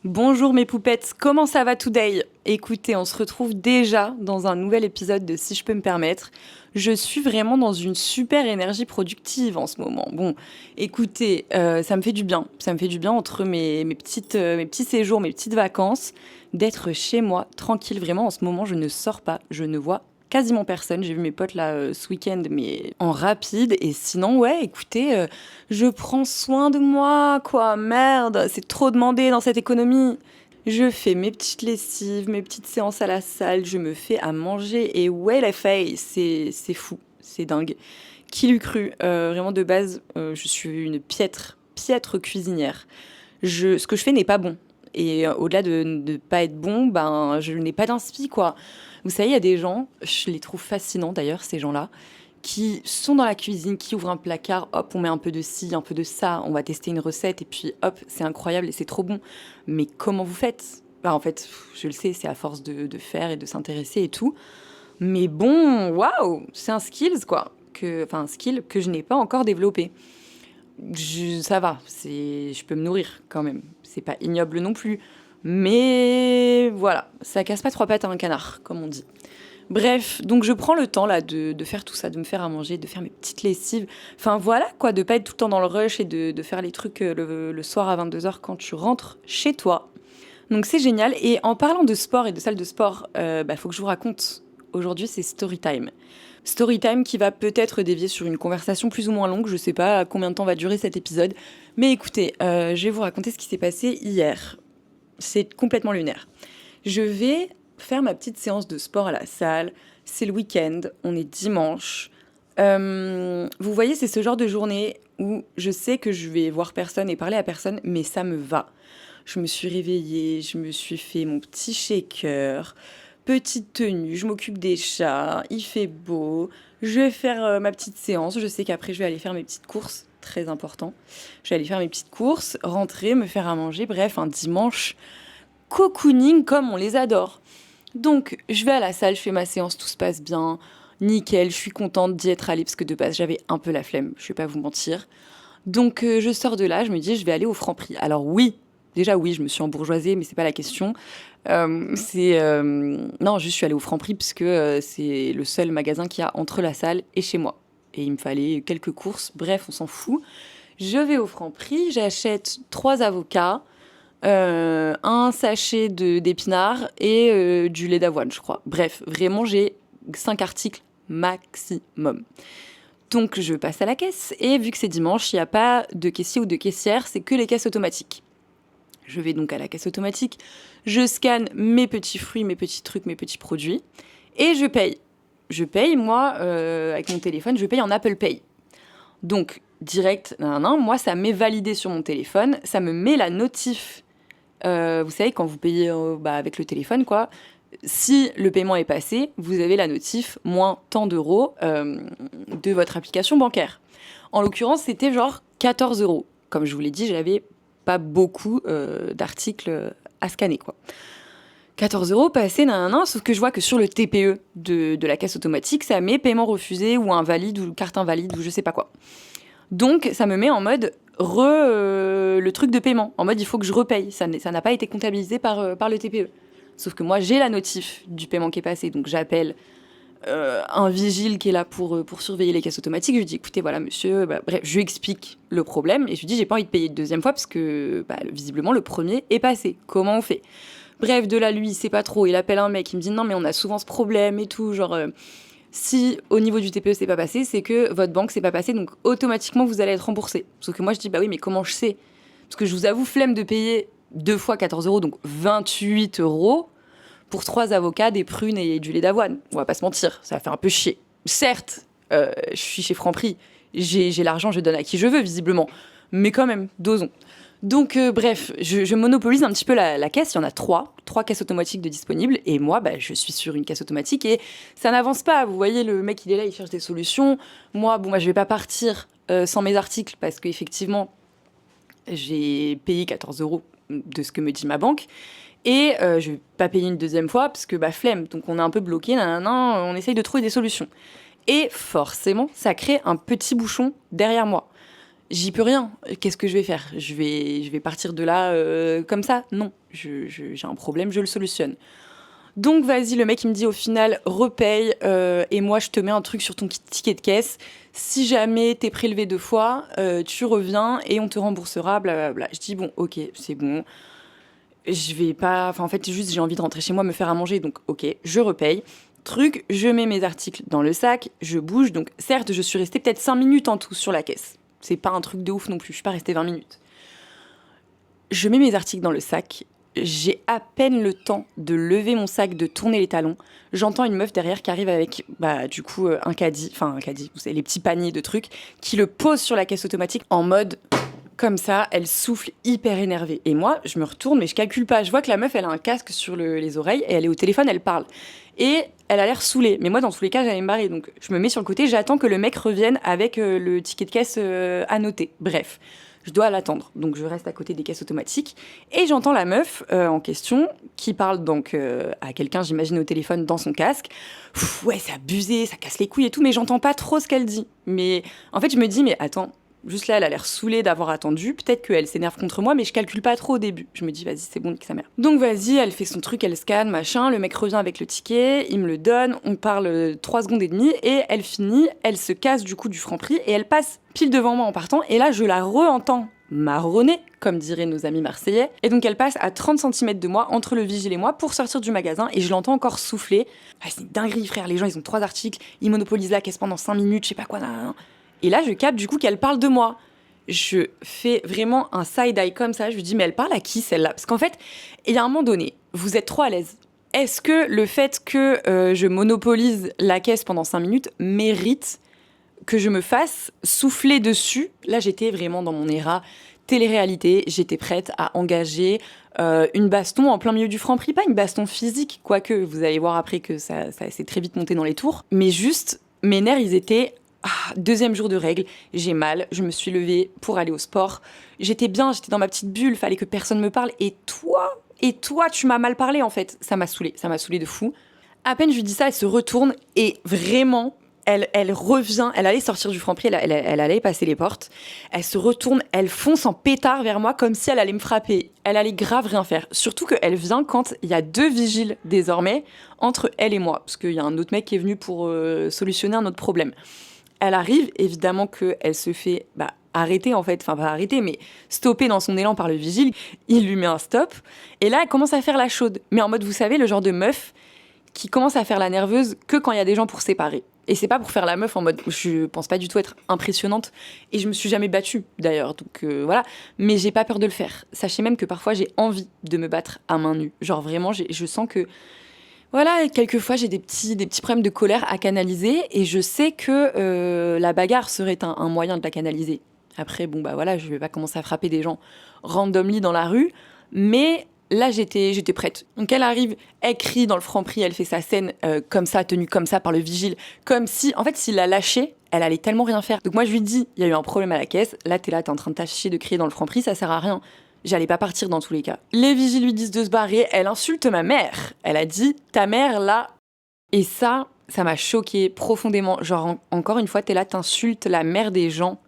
Bonjour mes poupettes, comment ça va today? Écoutez, on se retrouve déjà dans un nouvel épisode de Si je peux me permettre. Je suis vraiment dans une super énergie productive en ce moment. Bon, écoutez, ça me fait du bien. Ça me fait du bien entre mes petits séjours, mes petites vacances, d'être chez moi, tranquille. Vraiment, en ce moment, je ne sors pas, je ne vois quasiment personne. J'ai vu mes potes là ce week-end, mais en rapide. Et sinon, ouais, écoutez, je prends soin de moi, quoi. Merde, c'est trop demandé dans cette économie. Je fais mes petites lessives, mes petites séances à la salle, je me fais à manger et ouais les filles, c'est fou, c'est dingue. Qui l'eût cru? Vraiment de base, je suis une piètre cuisinière. Ce que je fais n'est pas bon. Et au-delà de ne pas être bon, ben je n'ai pas d'inspi quoi. Vous savez, il y a des gens, je les trouve fascinants d'ailleurs ces gens-là, qui sont dans la cuisine, qui ouvrent un placard, hop, on met un peu de ci, un peu de ça, on va tester une recette, et puis hop, c'est incroyable et c'est trop bon. Mais comment vous faites? Bah, en fait, je le sais, c'est à force de faire et de s'intéresser et tout. Mais bon, waouh, c'est un skills, quoi. Enfin, un skill que je n'ai pas encore développé. Ça va, je peux me nourrir quand même. C'est pas ignoble non plus. Mais voilà, ça casse pas trois pattes à un canard, comme on dit. Bref, donc je prends le temps là de faire tout ça, de me faire à manger, de faire mes petites lessives. Enfin voilà quoi, de pas être tout le temps dans le rush et de faire les trucs le soir à 22 heures quand tu rentres chez toi. Donc c'est génial. Et en parlant de sport et de salle de sport, faut que je vous raconte. Aujourd'hui c'est story time. Story time qui va peut-être dévier sur une conversation plus ou moins longue. Je sais pas combien de temps va durer cet épisode. Mais écoutez, je vais vous raconter ce qui s'est passé hier. C'est complètement lunaire. Je vais faire ma petite séance de sport à la salle. C'est le week-end, on est dimanche. Vous voyez, c'est ce genre de journée où je sais que je vais voir personne et parler à personne, mais ça me va. Je me suis réveillée, je me suis fait mon petit shaker, petite tenue, je m'occupe des chats, il fait beau. Je vais faire ma petite séance. Je sais qu'après, je vais aller faire mes petites courses, très important. Je vais aller faire mes petites courses, rentrer, me faire à manger. Bref, un dimanche cocooning comme on les adore. Donc, je vais à la salle, je fais ma séance, tout se passe bien, nickel, je suis contente d'y être allée parce que de base, j'avais un peu la flemme, je vais pas vous mentir. Donc, je sors de là, je me dis, je vais aller au Franprix. Alors, oui, déjà, oui, je me suis embourgeoisée, mais c'est pas la question. Non, juste, je suis allée au Franprix parce que c'est le seul magasin qu'il y a entre la salle et chez moi. Et il me fallait quelques courses, bref, on s'en fout. Je vais au Franprix, j'achète 3 avocats, un sachet d'épinards et du lait d'avoine, je crois. Bref, vraiment, j'ai 5 articles maximum. Donc, je passe à la caisse et vu que c'est dimanche, il n'y a pas de caissier ou de caissière, c'est que les caisses automatiques. Je vais donc à la caisse automatique, je scanne mes petits fruits, mes petits trucs, mes petits produits et je paye. Je paye, moi, avec mon téléphone, je paye en Apple Pay. Donc, direct, moi, ça m'est validé sur mon téléphone, ça me met la notif. Vous savez, quand vous payez avec le téléphone, quoi, si le paiement est passé, vous avez la notif moins tant d'euros de votre application bancaire. En l'occurrence, c'était genre 14 euros. Comme je vous l'ai dit, j'avais pas beaucoup d'articles à scanner, quoi. 14 euros passés, sauf que je vois que sur le TPE de la caisse automatique, ça met paiement refusé ou invalide ou carte invalide ou je sais pas quoi. Donc, ça me met en mode le truc de paiement. En mode, il faut que je repaye. Ça n'a pas été comptabilisé par le TPE. Sauf que moi, j'ai la notif du paiement qui est passé. Donc, j'appelle un vigile qui est là pour surveiller les caisses automatiques. Je lui dis, écoutez, voilà, monsieur. Bref, je lui explique le problème. Et je lui dis, j'ai pas envie de payer une deuxième fois parce que, visiblement, le premier est passé. Comment on fait? Bref, de là, lui, il sait pas trop. Il appelle un mec. Il me dit, non, mais on a souvent ce problème et tout. Genre. Si au niveau du TPE c'est pas passé, c'est que votre banque c'est pas passé, donc automatiquement vous allez être remboursé. Sauf que moi je dis bah oui, mais comment je sais? Parce que je vous avoue, flemme de payer 2 fois 14 euros, donc 28 euros pour 3 avocats, des prunes et du lait d'avoine. On va pas se mentir, ça fait un peu chier. Certes, je suis chez Franprix, j'ai l'argent, je donne à qui je veux visiblement, mais quand même, dosons. Donc, bref, je monopolise un petit peu la caisse. Il y en a trois caisses automatiques de disponibles. Et moi, je suis sur une caisse automatique et ça n'avance pas. Vous voyez, le mec, il est là, il cherche des solutions. Moi, je vais pas partir sans mes articles parce qu'effectivement, j'ai payé 14 euros de ce que me dit ma banque. Et je vais pas payer une deuxième fois parce que, flemme. Donc, on est un peu bloqué. On essaye de trouver des solutions. Et forcément, ça crée un petit bouchon derrière moi. j'y peux rien. Qu'est-ce que je vais faire ? Je vais partir de là comme ça ? Non, j'ai un problème, je le solutionne. Donc vas-y, le mec il me dit au final repaye et moi je te mets un truc sur ton ticket de caisse. Si jamais t'es prélevé 2 fois, tu reviens et on te remboursera, blablabla. Je dis bon, ok, c'est bon. Je vais pas... Enfin en fait juste j'ai envie de rentrer chez moi me faire à manger, donc ok, je repaye. Truc, je mets mes articles dans le sac, je bouge. Donc certes, je suis restée peut-être 5 minutes en tout sur la caisse. C'est pas un truc de ouf non plus, je suis pas restée 20 minutes. Je mets mes articles dans le sac. J'ai à peine le temps de lever mon sac, de tourner les talons. J'entends une meuf derrière qui arrive avec, du coup, un caddie, vous savez, les petits paniers de trucs, qui le pose sur la caisse automatique en mode, comme ça, elle souffle hyper énervée. Et moi, je me retourne, mais je calcule pas. Je vois que la meuf, elle a un casque sur les oreilles et elle est au téléphone, elle parle. Et elle a l'air saoulée. Mais moi, dans tous les cas, j'allais me barrer. Donc, je me mets sur le côté, j'attends que le mec revienne avec le ticket de caisse annoté. Bref. Je dois l'attendre. Donc, je reste à côté des caisses automatiques. Et j'entends la meuf en question qui parle donc à quelqu'un, j'imagine, au téléphone dans son casque. Ouais, c'est abusé, ça casse les couilles et tout, mais j'entends pas trop ce qu'elle dit. Mais en fait, je me dis, mais attends, juste là, elle a l'air saoulée d'avoir attendu. Peut-être qu'elle s'énerve contre moi, mais je calcule pas trop au début. Je me dis, vas-y, c'est bon, nique sa mère. Donc, vas-y, elle fait son truc, elle scanne, machin. Le mec revient avec le ticket, il me le donne. On parle 3 secondes et demie et elle finit. Elle se casse du coup du Franprix et elle passe pile devant moi en partant. Et là, je la re-entends marronner, comme diraient nos amis marseillais. Et donc, elle passe à 30 cm de moi, entre le vigile et moi, pour sortir du magasin. Et je l'entends encore souffler. Ah, c'est une dinguerie, frère. Les gens, ils ont 3 articles. Ils monopolisent la caisse pendant 5 minutes, je sais pas quoi. Nan. Et là, je capte du coup qu'elle parle de moi. Je fais vraiment un side-eye comme ça. Je lui dis, mais elle parle à qui celle-là ? Parce qu'en fait, il y a un moment donné, vous êtes trop à l'aise. Est-ce que le fait que je monopolise la caisse pendant 5 minutes mérite que je me fasse souffler dessus ? Là, j'étais vraiment dans mon éra télé-réalité. J'étais prête à engager une baston en plein milieu du Franprix. Pas une baston physique, quoique vous allez voir après que ça s'est très vite monté dans les tours. Mais juste, mes nerfs, ils étaient... 2e jour de règles, j'ai mal, je me suis levée pour aller au sport. J'étais bien, j'étais dans ma petite bulle, fallait que personne me parle. Et toi, tu m'as mal parlé en fait. Ça m'a saoulée de fou. À peine je lui dis ça, elle se retourne et vraiment, elle revient. Elle allait sortir du Franprix, elle allait passer les portes. Elle se retourne, elle fonce en pétard vers moi comme si elle allait me frapper. Elle allait grave rien faire. Surtout qu'elle vient quand il y a 2 vigiles désormais entre elle et moi. Parce qu'il y a un autre mec qui est venu pour solutionner un autre problème. Elle arrive, évidemment qu'elle se fait arrêter en fait, enfin pas arrêter, mais stopper dans son élan par le vigile. Il lui met un stop. Et là, elle commence à faire la chaude. Mais en mode, vous savez, le genre de meuf qui commence à faire la nerveuse que quand il y a des gens pour séparer. Et c'est pas pour faire la meuf en mode, je pense pas du tout être impressionnante. Et je me suis jamais battue d'ailleurs, donc voilà. Mais j'ai pas peur de le faire. Sachez même que parfois j'ai envie de me battre à main nue. Genre vraiment, je sens que... Voilà, quelquefois j'ai des petits problèmes de colère à canaliser et je sais que la bagarre serait un moyen de la canaliser. Après, je vais pas commencer à frapper des gens randomly dans la rue, mais là j'étais prête. Donc elle arrive, elle crie dans le Franprix, elle fait sa scène comme ça, tenue comme ça par le vigile, comme si, en fait, s'il la lâchait, elle allait tellement rien faire. Donc moi je lui dis, il y a eu un problème à la caisse, là t'es en train de t'afficher de crier dans le Franprix, ça sert à rien. J'allais pas partir dans tous les cas. Les vigiles lui disent de se barrer, elle insulte ma mère. Elle a dit, ta mère, là... Et ça m'a choquée profondément. Genre, encore une fois, t'es là, t'insultes la mère des gens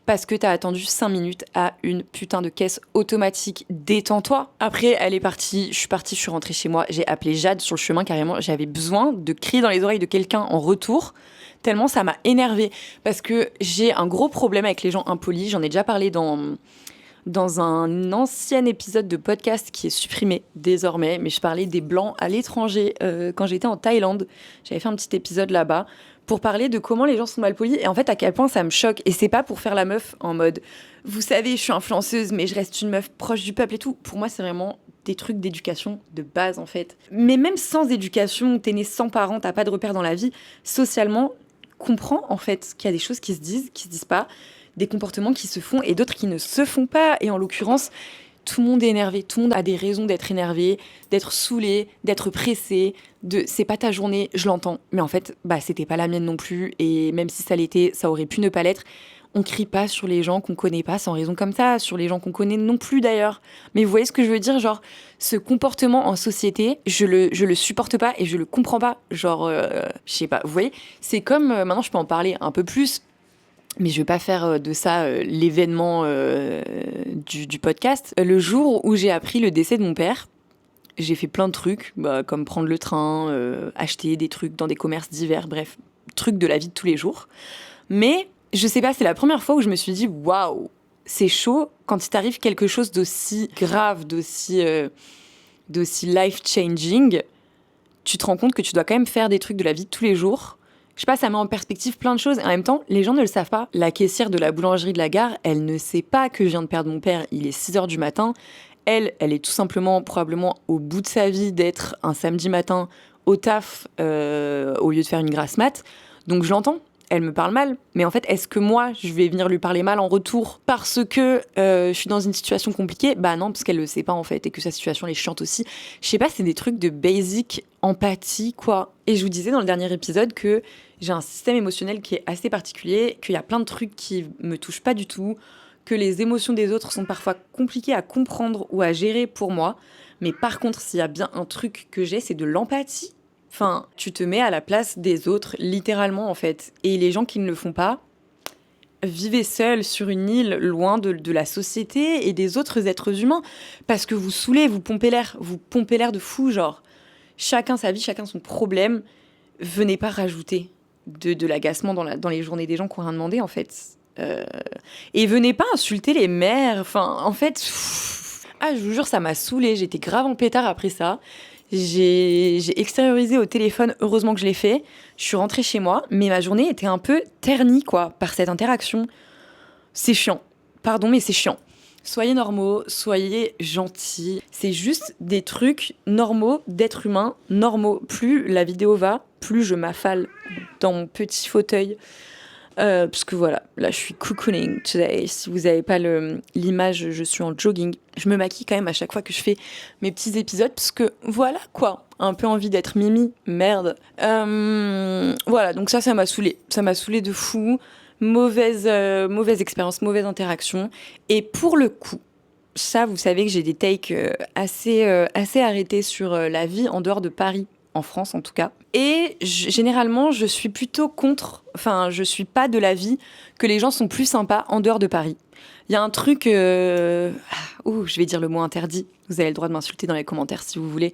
parce que t'as attendu 5 minutes à une putain de caisse automatique. Détends-toi. Après, elle est partie, je suis rentrée chez moi. J'ai appelé Jade sur le chemin, carrément. J'avais besoin de crier dans les oreilles de quelqu'un en retour, tellement ça m'a énervée. Parce que j'ai un gros problème avec les gens impolis. J'en ai déjà parlé dans un ancien épisode de podcast qui est supprimé désormais, mais je parlais des Blancs à l'étranger quand j'étais en Thaïlande. J'avais fait un petit épisode là-bas pour parler de comment les gens sont mal polis et en fait à quel point ça me choque. Et c'est pas pour faire la meuf en mode « vous savez, je suis influenceuse, mais je reste une meuf proche du peuple et tout ». Pour moi, c'est vraiment des trucs d'éducation de base en fait. Mais même sans éducation, t'es né sans parents, t'as pas de repères dans la vie, socialement, comprends en fait qu'il y a des choses qui se disent pas, des comportements qui se font et d'autres qui ne se font pas. Et en l'occurrence, tout le monde est énervé. Tout le monde a des raisons d'être énervé, d'être saoulé, d'être pressé. C'est pas ta journée, je l'entends. Mais en fait, c'était pas la mienne non plus. Et même si ça l'était, ça aurait pu ne pas l'être. On crie pas sur les gens qu'on connaît pas sans raison comme ça, sur les gens qu'on connaît non plus d'ailleurs. Mais vous voyez ce que je veux dire ? Genre, ce comportement en société, je le supporte pas et je le comprends pas. Genre, je sais pas, vous voyez ? C'est comme, maintenant je peux en parler un peu plus. Mais je vais pas faire de ça l'événement du podcast. Le jour où j'ai appris le décès de mon père, j'ai fait plein de trucs, comme prendre le train, acheter des trucs dans des commerces divers, bref, trucs de la vie de tous les jours. Mais je sais pas, c'est la première fois où je me suis dit waouh, c'est chaud quand il t'arrive quelque chose d'aussi grave, d'aussi life-changing. Tu te rends compte que tu dois quand même faire des trucs de la vie de tous les jours. Je sais pas, ça met en perspective plein de choses. Et en même temps, les gens ne le savent pas. La caissière de la boulangerie de la gare, elle ne sait pas que je viens de perdre mon père. Il est 6h du matin. Elle est tout simplement, probablement, au bout de sa vie d'être un samedi matin au taf au lieu de faire une grasse mat. Donc je l'entends. Elle me parle mal. Mais en fait, est-ce que moi, je vais venir lui parler mal en retour parce que je suis dans une situation compliquée ? Bah non, parce qu'elle le sait pas en fait et que sa situation elle est chiante aussi. Je sais pas, c'est des trucs de basic empathie, quoi. Et je vous disais dans le dernier épisode que j'ai un système émotionnel qui est assez particulier, qu'il y a plein de trucs qui me touchent pas du tout, que les émotions des autres sont parfois compliquées à comprendre ou à gérer pour moi. Mais par contre, s'il y a bien un truc que j'ai, c'est de l'empathie. Enfin, tu te mets à la place des autres, littéralement, en fait. Et les gens qui ne le font pas, vivez seuls sur une île, loin de la société et des autres êtres humains. Parce que vous saoulez, vous pompez l'air de fou, genre. Chacun sa vie, chacun son problème. Venez pas rajouter de l'agacement dans les journées des gens qui n'ont rien demandé, en fait. Et venez pas insulter les mères. Enfin, en fait... je vous jure, ça m'a saoulée. J'étais grave en pétard après ça. J'ai extériorisé au téléphone, heureusement que je l'ai fait. Je suis rentrée chez moi, mais ma journée était un peu ternie, quoi, par cette interaction. C'est chiant. Pardon, mais c'est chiant. Soyez normaux, soyez gentils. C'est juste des trucs normaux d'être humain, normaux. Plus la vidéo va, plus je m'affale dans mon petit fauteuil. Parce que voilà, là je suis cocooning today. Si vous n'avez pas l'image, je suis en jogging. Je me maquille quand même à chaque fois que je fais mes petits épisodes parce que voilà quoi, un peu envie d'être Mimi, merde. Voilà, donc ça m'a saoulée. Ça m'a saoulée de fou. Mauvaise expérience, mauvaise interaction. Et pour le coup, ça vous savez que j'ai des takes assez arrêtés sur la vie en dehors de Paris. En France en tout cas. Et généralement, je suis plutôt contre, je suis pas de l'avis que les gens sont plus sympas en dehors de Paris. Il y a un truc, je vais dire le mot interdit, vous avez le droit de m'insulter dans les commentaires si vous voulez.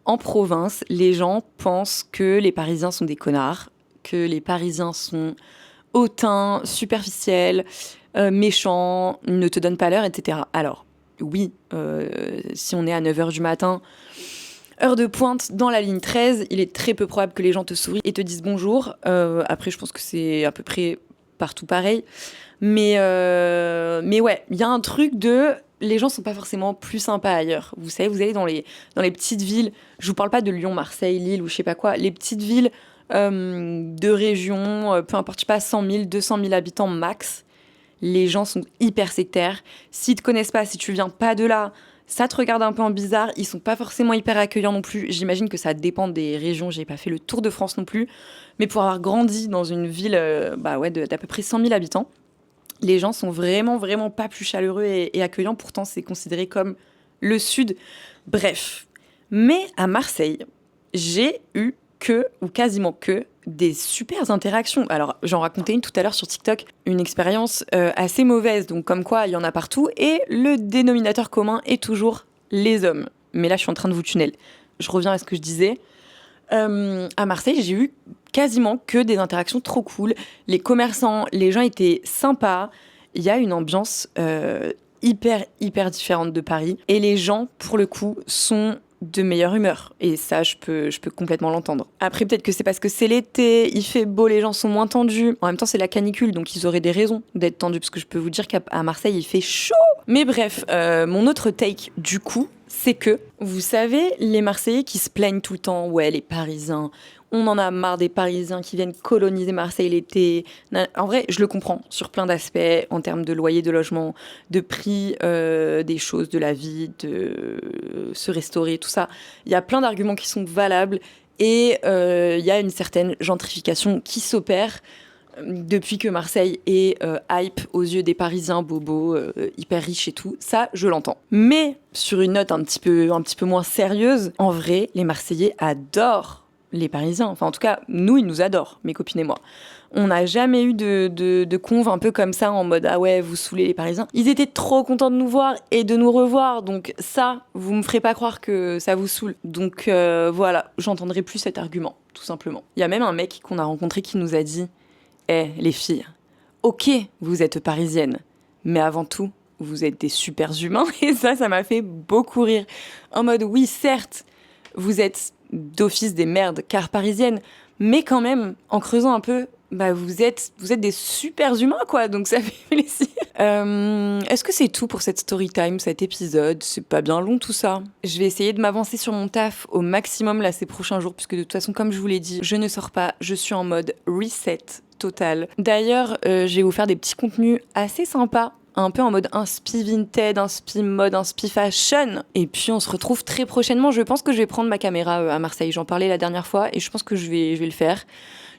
En province, les gens pensent que les Parisiens sont des connards, que les Parisiens sont hautains, superficiels, méchants, ne te donnent pas l'heure, etc. Alors, oui, si on est à 9h du matin... Heure de pointe dans la ligne 13, il est très peu probable que les gens te sourient et te disent bonjour. Après, je pense que c'est à peu près partout pareil. Mais ouais, il y a un truc de... Les gens sont pas forcément plus sympas ailleurs. Vous savez, vous allez dans les petites villes. Je vous parle pas de Lyon, Marseille, Lille ou je sais pas quoi. Les petites villes de région, peu importe, je sais pas, 100 000, 200 000 habitants max. Les gens sont hyper sectaires. S'ils te connaissent pas, si tu viens pas de là... Ça te regarde un peu en bizarre, ils sont pas forcément hyper accueillants non plus. J'imagine que ça dépend des régions, j'ai pas fait le tour de France non plus. Mais pour avoir grandi dans une ville d'à peu près 100 000 habitants, les gens sont vraiment, vraiment pas plus chaleureux et accueillants. Pourtant, c'est considéré comme le sud. Bref. Mais à Marseille, j'ai eu quasiment que, des super interactions. Alors, j'en racontais une tout à l'heure sur TikTok, une expérience assez mauvaise, donc comme quoi il y en a partout, et le dénominateur commun est toujours les hommes. Mais là, je suis en train de vous tunnel. Je reviens à ce que je disais. À Marseille, j'ai eu quasiment que des interactions trop cool. Les commerçants, les gens étaient sympas. Il y a une ambiance hyper, hyper différente de Paris. Et les gens, pour le coup, sont de meilleure humeur. Et ça, je peux complètement l'entendre. Après, peut-être que c'est parce que c'est l'été, il fait beau, les gens sont moins tendus. En même temps, c'est la canicule, donc ils auraient des raisons d'être tendus, parce que je peux vous dire qu'à Marseille, il fait chaud. Mais bref, mon autre take, du coup, c'est que, vous savez, les Marseillais qui se plaignent tout le temps, ouais, les Parisiens, on en a marre des Parisiens qui viennent coloniser Marseille l'été. En vrai, je le comprends sur plein d'aspects, en termes de loyer, de logement, de prix, des choses, de la vie, de se restaurer, tout ça. Il y a plein d'arguments qui sont valables et il y a une certaine gentrification qui s'opère depuis que Marseille est hype aux yeux des Parisiens bobos, hyper riches et tout. Ça, je l'entends. Mais sur une note un petit peu moins sérieuse, en vrai, les Marseillais adorent les Parisiens. Enfin, en tout cas, nous, ils nous adorent, mes copines et moi. On n'a jamais eu de conve un peu comme ça, en mode « Ah ouais, vous saoulez les Parisiens ». Ils étaient trop contents de nous voir et de nous revoir, donc ça, vous me ferez pas croire que ça vous saoule. Donc voilà, j'entendrai plus cet argument, tout simplement. Il y a même un mec qu'on a rencontré qui nous a dit « Eh, les filles, ok, vous êtes parisiennes, mais avant tout, vous êtes des super humains ». Et ça m'a fait beaucoup rire. En mode « Oui, certes, vous êtes d'office des merdes, car parisiennes, mais quand même, en creusant un peu, bah vous êtes des super humains, quoi, donc ça fait plaisir. Est-ce que c'est tout pour cette story time, cet épisode? C'est pas bien long tout ça. Je vais essayer de m'avancer sur mon taf au maximum là ces prochains jours, puisque de toute façon, comme je vous l'ai dit, je ne sors pas, je suis en mode reset total. D'ailleurs, je vais vous faire des petits contenus assez sympas, un peu en mode inspi vintage, inspi mode, inspi fashion. Et puis on se retrouve très prochainement. Je pense que je vais prendre ma caméra à Marseille. J'en parlais la dernière fois et je pense que je vais le faire.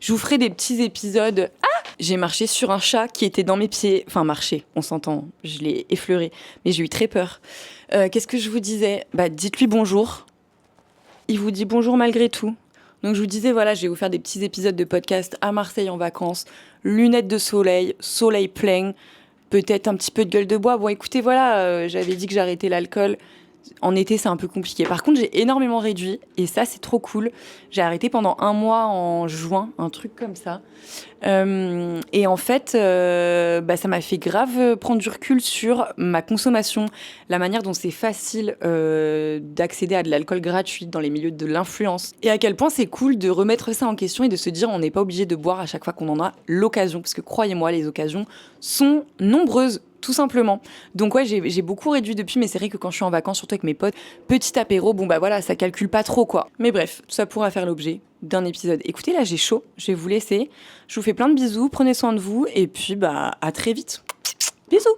Je vous ferai des petits épisodes. Ah, j'ai marché sur un chat qui était dans mes pieds. Enfin, marché, on s'entend. Je l'ai effleuré. Mais j'ai eu très peur. Qu'est-ce que je vous disais? Bah, dites-lui bonjour. Il vous dit bonjour malgré tout. Donc je vous disais, voilà, je vais vous faire des petits épisodes de podcast à Marseille en vacances. Lunettes de soleil, soleil plein. Peut-être un petit peu de gueule de bois. Bon, écoutez, voilà, j'avais dit que j'arrêtais l'alcool. En été, c'est un peu compliqué. Par contre, j'ai énormément réduit et ça, c'est trop cool. J'ai arrêté pendant 1 mois en juin, un truc comme ça. Et en fait, ça m'a fait grave prendre du recul sur ma consommation, la manière dont c'est facile d'accéder à de l'alcool gratuit dans les milieux de l'influence. Et à quel point c'est cool de remettre ça en question et de se dire on n'est pas obligé de boire à chaque fois qu'on en a l'occasion. Parce que croyez-moi, les occasions sont nombreuses. Tout simplement. Donc ouais, j'ai beaucoup réduit depuis, mais c'est vrai que quand je suis en vacances, surtout avec mes potes, petit apéro, bon bah voilà, ça calcule pas trop quoi. Mais bref, ça pourra faire l'objet d'un épisode. Écoutez, là j'ai chaud, je vais vous laisser. Je vous fais plein de bisous, prenez soin de vous, et puis bah à très vite. Bisous.